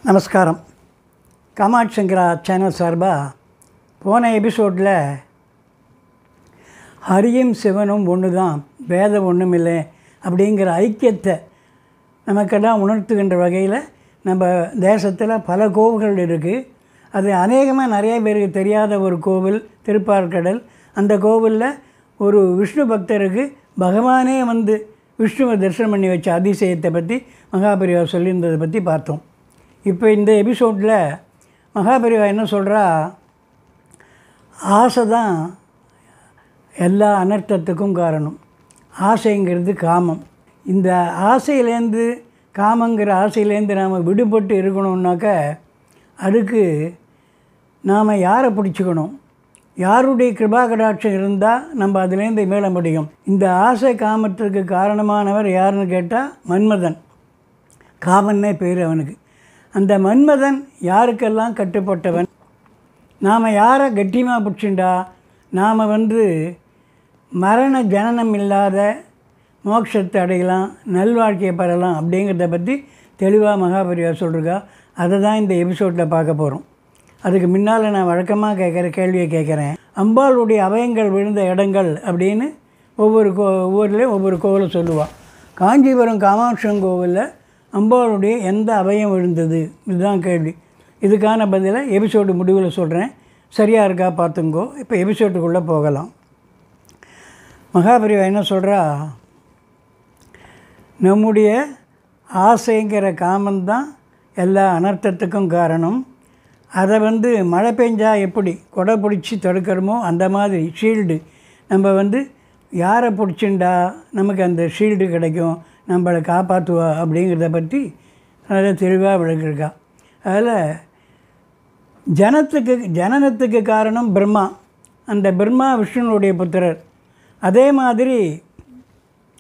நமஸ்காரம். காமாட்சி சங்கரா சேனல் சார்பாக போன எபிசோடில் ஹரியும் சிவனும் ஒன்று தான், வேதம் ஒன்றும் இல்லை அப்படிங்கிற ஐக்கியத்தை நமக்கெல்லாம் உணர்த்துகின்ற வகையில் நம்ம தேசத்தில் பல கோவில்கள் இருக்குது. அது அநேகமாக நிறைய பேருக்கு தெரியாத ஒரு கோவில் திருப்பாற்கடல். அந்த கோவிலில் ஒரு விஷ்ணு பக்தருக்கு பகவானே வந்து விஷ்ணுவை தரிசனம் பண்ணி வச்ச அதிசயத்தை பற்றி மகாபெரிவா சொல்லியிருந்ததை பற்றி பார்த்தோம். இப்போ இந்த எபிசோடில் மகாபெரிவா என்ன சொல்கிறா, ஆசை தான் எல்லா அனர்த்தத்துக்கும் காரணம். ஆசைங்கிறது காமம். இந்த ஆசையிலேருந்து, காமங்கிற ஆசையிலேருந்து நாம் விடுபட்டு இருக்கணும்னாக்க அதுக்கு நாம் யாரை பிடிச்சிக்கணும், யாருடைய கிருபா கடாட்சம் இருந்தால் நம்ம அதுலேருந்து மேல முடியும். இந்த ஆசை காமத்திற்கு காரணமானவர் யாருன்னு கேட்டால் மன்மதன். காமன்னே பேர் அவனுக்கு. அந்த மன்மதன் யாருக்கெல்லாம் கட்டுப்பட்டவன். நாம் யாரை கட்டியமாக பிடிச்சிண்டா நாம் மரண ஜனனம் இல்லாத மோட்சத்தை அடையலாம், நல்வாழ்க்கையை பெறலாம் அப்படிங்கிறத பற்றி தெளிவாக மகாபெரிவா சொல்லிருக்கா. அதை தான் இந்த எபிசோடில் பார்க்க போகிறோம். அதுக்கு முன்னால் நான் வழக்கமாக கேட்குற கேள்வியை கேட்குறேன். அம்பாளுடைய அபயங்கள் விழுந்த இடங்கள் அப்படின்னு ஒவ்வொரு ஊர்லேயும் ஒவ்வொரு கோவிலை சொல்லுவாள். காஞ்சிபுரம் காமாட்சி கோவிலில் அம்பாளுடைய எந்த அபயம் விழுந்தது, இதுதான் கேள்வி. இதுக்கான பதிலை எபிசோடு முடிவில் சொல்கிறேன். சரியாக இருக்கா பார்த்துங்கோ. இப்போ எபிசோட்டுக்குள்ளே போகலாம். மகாபெரிவா என்ன சொல்கிறா, நம்முடைய ஆசைங்கிற காமந்தான் எல்லா அனர்த்தத்துக்கும் காரணம். அதை மழை பெஞ்சால் எப்படி கொடை பிடிச்சி தடுக்கிறோமோ அந்த மாதிரி ஷீல்டு நம்ம யாரை பிடிச்சிண்டா நமக்கு அந்த ஷீல்டு கிடைக்கும், நம்மளை காப்பாற்றுவா அப்படிங்கிறத பற்றி நல்லா தெளிவாக விளக்கியிருக்கா. அதில் ஜனனத்துக்கு காரணம் பிரம்மா. அந்த பிரம்மா விஷ்ணுனுடைய புத்திரர். அதே மாதிரி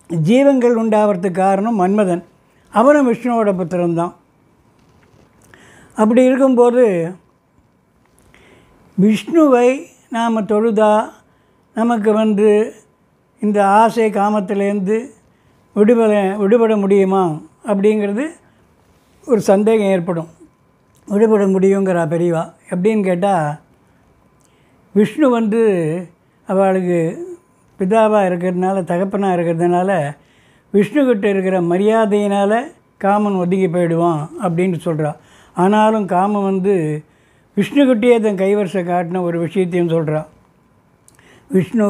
ஜீவங்கள் உண்டாகிறதுக்கு காரணம் மன்மதன். அவனும் விஷ்ணுவோட புத்திரன்தான். அப்படி இருக்கும்போது விஷ்ணுவை நாம் தொழுதா நமக்கு இந்த ஆசை காமத்திலேருந்து விடுபட முடியுமா அப்படிங்கிறது ஒரு சந்தேகம் ஏற்படும். விடுபட முடியுங்கிற பெரியவா. எப்படின்னு கேட்டால், விஷ்ணு அவளுக்கு பிதாவாக இருக்கிறதுனால, தகப்பனாக இருக்கிறதுனால விஷ்ணுக்கிட்ட இருக்கிற மரியாதையினால் காமன் ஒதுங்கி போயிடுவான் அப்படின்னு சொல்கிறா. ஆனாலும் காமன் விஷ்ணுக்கிட்டே தன் கைவரிசை காட்டின ஒரு விஷயத்தையும் சொல்கிறா. விஷ்ணு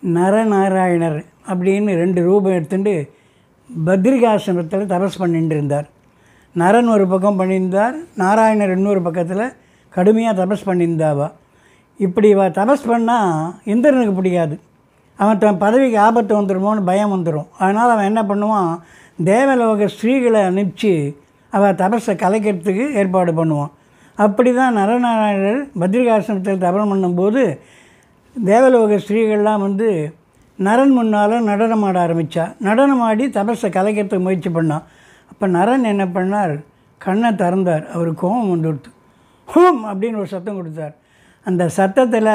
நரநாராயணர் அப்படின்னு 2 ரூபம் எடுத்துட்டு பத்ரிகாசிரமத்தில் தபஸ் பண்ணிட்டு இருந்தார். நரன் ஒரு பக்கம் பண்ணியிருந்தார், நாராயணர் இன்னொரு பக்கத்தில் கடுமையாக தபஸ் பண்ணியிருந்தாவா. இப்படி தபஸ் பண்ணால் இந்திரனுக்கு பிடிக்காது. அவன் தன் பதவிக்கு ஆபத்து வந்துடுமோன்னு பயம் வந்துடும். அதனால் அவன் என்ன பண்ணுவான், தேவலோக ஸ்ரீகளை அனுப்பிச்சு அவள் தபஸை கலைக்கிறதுக்கு ஏற்பாடு பண்ணுவான். அப்படி தான் நரநாராயணர் பத்ரிகாசிரமத்தில் தபம் பண்ணும்போது தேவலோக ஸ்ரீகள்லாம் நரன் முன்னால் நடனம் ஆட ஆரம்பித்தா. நடனம் ஆடி தபஸை கலைக்கிறதுக்கு முயற்சி பண்ணான். அப்போ நரன் என்ன பண்ணார், கண்ணை திறந்தார். அவர் கோபம் வந்துடுத்து. ஹோம் அப்படின்னு ஒரு சத்தம் கொடுத்தார். அந்த சத்தத்தில்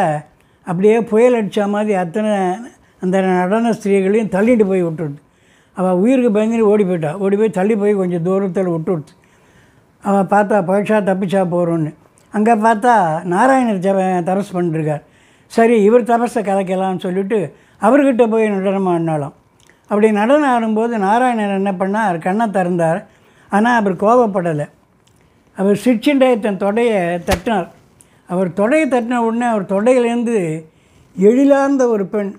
அப்படியே புயல் அடித்த மாதிரி அந்த நடன ஸ்திரீகளையும் தள்ளிட்டு போய் விட்டுடுது. அவள் உயிருக்கு பயந்துட்டு ஓடி போயிட்டா. ஓடி போய் தள்ளி போய் கொஞ்சம் தூரத்தில் விட்டுடுத்து. அவள் பார்த்தா பயிற்சா தப்பிச்சா போகிறோன்னு. அங்கே பார்த்தா நாராயணர் தபஸ் பண்ணிருக்கார். சரி, இவர் தபஸை கலைக்கலாம்னு சொல்லிவிட்டு அவர்கிட்ட போய் நடனம் ஆடினாலாம். அப்படி நடனம் ஆடும்போது நாராயணர் என்ன பண்ணார், கண்ணை திறந்தார். ஆனால் அவர் கோபப்படலை. அவர் சிரிச்சுண்டே தன் தொடையை தட்டினார். அவர் தொடையை தட்டின உடனே அவர் தொடையிலேருந்து எழிலார்ந்த ஒரு பெண்,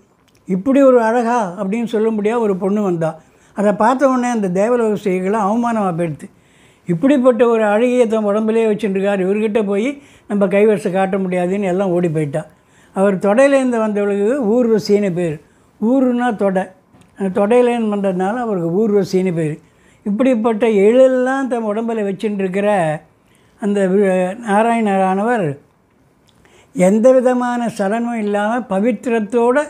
இப்படி ஒரு அழகா அப்படின்னு சொல்ல முடியாது ஒரு பொண்ணு வந்தாள். அதை பார்த்த உடனே அந்த தேவலோக ஸ்ரீகளாம் அவமானமாக போயிடுது. இப்படிப்பட்ட ஒரு அழகியை தன் உடம்புலேயே வச்சுட்டுருக்கார், இவர்கிட்ட போய் நம்ம கைவரிசை காட்ட முடியாதுன்னு எல்லாம் ஓடி போயிட்டா. அவர் தொடையிலேருந்து வந்தவளுக்கு ஊர்வசின்னு பேர். ஊருன்னா தொடை, அந்த தொடையிலேருந்து வந்ததுனால அவருக்கு ஊர்வசின்னு பேர். இப்படிப்பட்ட எழெல்லாம் தன் உடம்பில் வச்சுட்டு இருக்கிற அந்த நாராயணரானவர் எந்த விதமான சலனமும் இல்லாமல் பவித்திரத்தோடு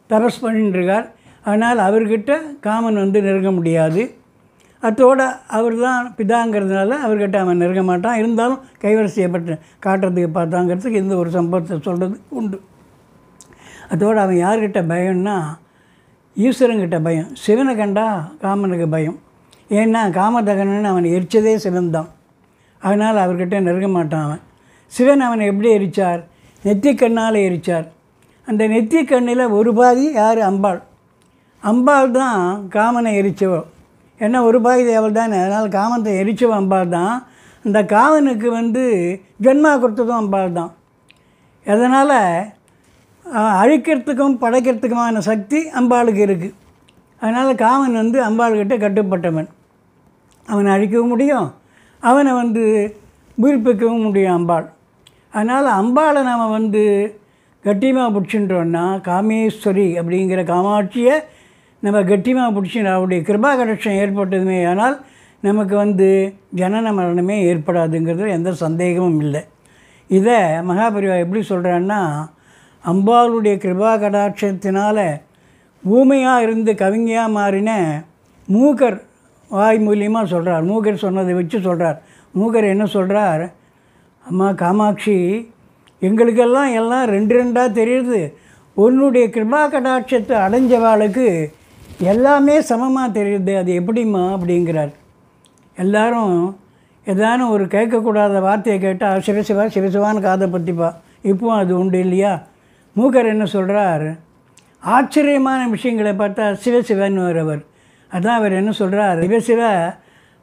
தபஸ் பண்ணிட்டு இருக்கார். அதனால் அவர்கிட்ட காமன் வந்து நெருங்க முடியாது. அத்தோட அவர் தான் பிதாங்கிறதுனால அவர்கிட்ட அவன் நெருங்க மாட்டான். இருந்தாலும் கைவரிசையப்பட்டு காட்டுறதுக்கு பார்த்தாங்கிறதுக்கு இந்த ஒரு சம்பவத்தை சொல்கிறது உண்டு. அதோடு அவன் யார்கிட்ட பயம்னா ஈஸ்வரங்கிட்ட பயம். சிவனை கண்டா காமனுக்கு பயம். ஏன்னா காமதகனன்னு அவனை எரிச்சதே சிவன் தான். அதனால் அவர்கிட்ட நெருங்க மாட்டான் அவன். சிவன் அவனை எப்படி எரித்தார்? நெத்திக்கண்ணால் எரித்தார். அந்த நெத்திக்கண்ணில் ஒரு பாதி யார்? அம்பாள். அம்பாள் தான் காமனை எரிச்சவோ. ஏன்னா ஒரு பாதி தேவல் தானே. அதனால் காமத்தை எரிச்சவோ அம்பாள் தான். அந்த காமனுக்கு வந்து ஜென்மா கொடுத்ததும் அம்பாள் தான். அதனால் அழிக்கிறதுக்கும் படைக்கிறதுக்குமான சக்தி அம்பாளுக்கு இருக்குது. அதனால் காமன் வந்து அம்பாள்கிட்ட கட்டுப்பட்டவன். அவனை அழிக்கவும் முடியும், அவனை வந்து உயிர்ப்பிக்கவும் முடியும் அம்பாள். அதனால் அம்பாளை நாம் வந்து கட்டியமாக பிடிச்சின்றோன்னா காமேஸ்வரி அப்படிங்கிற காமாட்சியை நம்ம கட்டியமாக பிடிச்சின்னு அவருடைய கிருபா கடாட்சம் ஏற்பட்டதுமே ஆனால் நமக்கு வந்து ஜனன மரணமே ஏற்படாதுங்கிறது எந்த சந்தேகமும் இல்லை. இதை மகாபரிவா எப்படி சொல்கிறான்னா, அம்பாளுடைய கிருபா கடாட்சத்தினால ஊமையாக இருந்து கவிஞையாக மாறின மூகர் வாய் மூலியமாக சொல்கிறார். மூகர் சொன்னதை வச்சு சொல்கிறார். மூகர் என்ன சொல்கிறார்? அம்மா காமாட்சி, எங்களுக்கெல்லாம் எல்லாம் ரெண்டு ரெண்டாக தெரியுது. உன்னுடைய கிருபா கடாட்சத்தை அடைஞ்சவாளுக்கு எல்லாமே சமமாக தெரியுது. அது எப்படிம்மா அப்படிங்கிறார். எல்லாரும் ஏதானும் ஒரு கேட்கக்கூடாத வார்த்தையை கேட்டால் சிவசிவா சிவசிவான்னு காதை பற்றிப்பா. இப்போவும் அது உண்டு இல்லையா? மூகர் என்ன சொல்கிறார்? ஆச்சரியமான விஷயங்களை பார்த்தா சிவசிவன்னு வரவர். அதான் அவர் என்ன சொல்கிறார்? சிவசிவ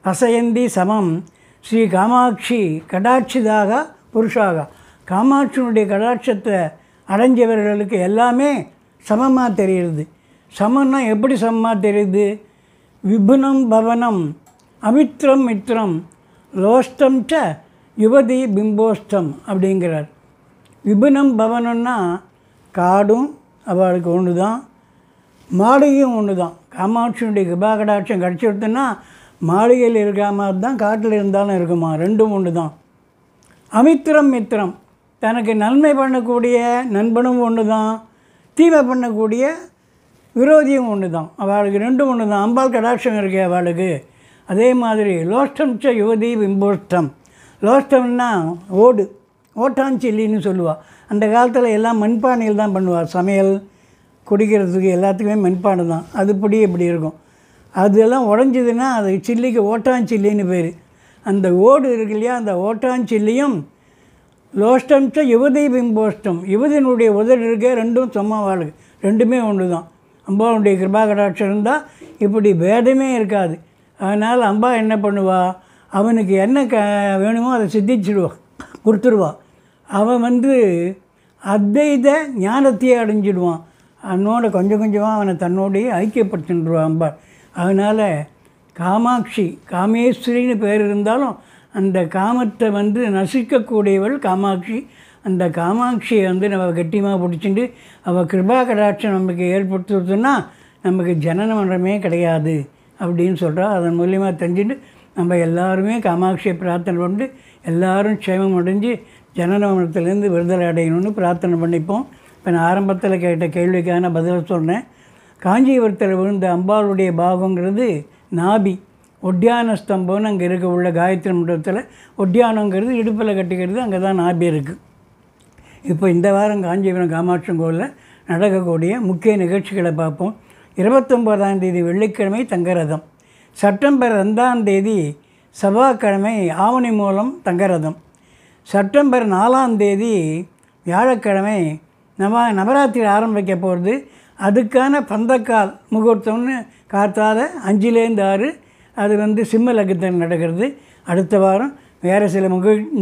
பசயந்தி சமம் ஸ்ரீ காமாட்சி கடாட்சிதாக புருஷாக. காமாட்சியினுடைய கடாட்சத்தை அடைஞ்சவர்களுக்கு எல்லாமே சமமாக தெரியுது. சமம்னா எப்படி சமமாக தெரியுது? விபுனம் பவனம் அமித்ரம் மித்ரம் லோஷ்டம் ச யுவதி பிம்போஷ்டம் அப்படிங்கிறார். விபுனம் பவனம்னா காடும் அவளுக்கு ஒன்று தான், மாளிகையும் ஒன்று தான். காமாட்சியுடைய கிருபா கடாட்சம் கிடச்சி கொடுத்தோன்னா மாளிகையில் இருக்கிற மாதிரி தான் காட்டில் இருந்தாலும் இருக்குமா, ரெண்டும் ஒன்று தான். அமித்திரம் மித்திரம், தனக்கு நன்மை பண்ணக்கூடிய நண்பனும் ஒன்று தான், தீமை பண்ணக்கூடிய விரோதியும் ஒன்று தான். அவளுக்கு ரெண்டும் ஒன்று தான். அம்பாள் கடாட்சம் இருக்கே அவளுக்கு. அதே மாதிரி லோஷ்டம் ச யுவதி பிம்போஷ்டம். லோஷ்டம்னா ஓடு, ஓட்டாஞ்சில்லின்னு சொல்லுவாள். அந்த காலத்தில் எல்லாம் மண்பானையில் தான் பண்ணுவாள். சமையல் குடிக்கிறதுக்கு எல்லாத்துக்குமே மண்பானை தான். அது இப்படி இருக்கும். அதெல்லாம் உடஞ்சிதுன்னா அது சில்லிக்கு ஓட்டாஞ்சில்லின்னு பேர். அந்த ஓடு இருக்கு இல்லையா, அந்த ஓட்டாஞ்சில்லியும் லோஷ்டம் ச யுவதி பிம்போஷ்டம், யுவதியினுடைய உதடு இருக்கே ரெண்டும் சமவாளுக்கு, ரெண்டுமே ஒன்று தான். அம்பாவுடைய கிருபா கடாட்சம் இருந்தால் இப்படி பேதமே இருக்காது. அதனால் அம்பா என்ன பண்ணுவா? அவனுக்கு என்ன வேணுமோ அதை சித்திச்சிடுவா, கொடுத்துருவா. அவன் வந்து அத்வைத ஞானத்தையே அடைஞ்சிடுவான். அவனோட கொஞ்சம் கொஞ்சமாக அவனை தன்னோடையே ஐக்கியப்படுத்தின்றான் அம்பாள். அதனால் காமாட்சி, காமேஸ்வரின்னு பேர் இருந்தாலும் அந்த காமத்தை வந்து நசிக்கக்கூடியவள் காமாட்சி. அந்த காமாட்சியை வந்து நம்ம கட்டியமாக பிடிச்சிட்டு அவள் கிருபா கடாட்சம் நமக்கு ஏற்படுத்துறதுன்னா நமக்கு ஜனன மரணமே கிடையாது அப்படின்னு சொல்கிறா. அதன் மூலியமாக தெரிஞ்சுட்டு நம்ம எல்லாருமே காமாட்சியை பிரார்த்தனை பண்ணிட்டு எல்லோரும் க்ஷேமம் அடைஞ்சு ஜனன மரணத்துலேருந்து விடுதலை அடையணும்னு பிரார்த்தனை பண்ணிப்போம். இப்போ நான் ஆரம்பத்தில் கேட்ட கேள்விக்கான பதில் சொன்னேன். காஞ்சிபுரத்தில் விழுந்த அம்பாளுடைய பாகங்கிறது நாபி, ஒட்டியான ஸ்தம்பம்னு அங்கே இருக்க உள்ள காயத்ரி மண்டபத்தில் ஒட்டியானங்கிறது இடுப்பில் கட்டிக்கிறது, அங்கே தான் நாபி இருக்குது. இப்போ இந்த வாரம் காஞ்சிபுரம் காமாட்சி கோவிலில் நடக்கக்கூடிய முக்கிய நிகழ்ச்சிகளை பார்ப்போம். 29ஆம் தேதி வெள்ளிக்கிழமை தங்கரதம், செப்டம்பர் 2ஆம் தேதி செவ்வாய்க்கிழமை ஆவணி மூலம் தங்கரதம், செப்டம்பர் 4ஆம் தேதி வியாழக்கிழமை நவராத்திரி ஆரம்பிக்க போகிறது. அதுக்கான பந்தக்கால் முகூர்த்தம்னு காத்தால 5லேருந்து 6 அது வந்து சிம்ம லக்னத்தில் நடக்கிறது. அடுத்த வாரம் வேறு சில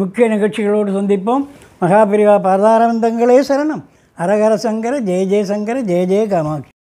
முக்கிய நிகழ்ச்சிகளோடு சந்திப்போம். மகாபரிவா பாதாரவிந்தங்களே சரணம். ஹரஹர சங்கர, ஜெய ஜெய சங்கர, ஜெய ஜெய காமாட்சி.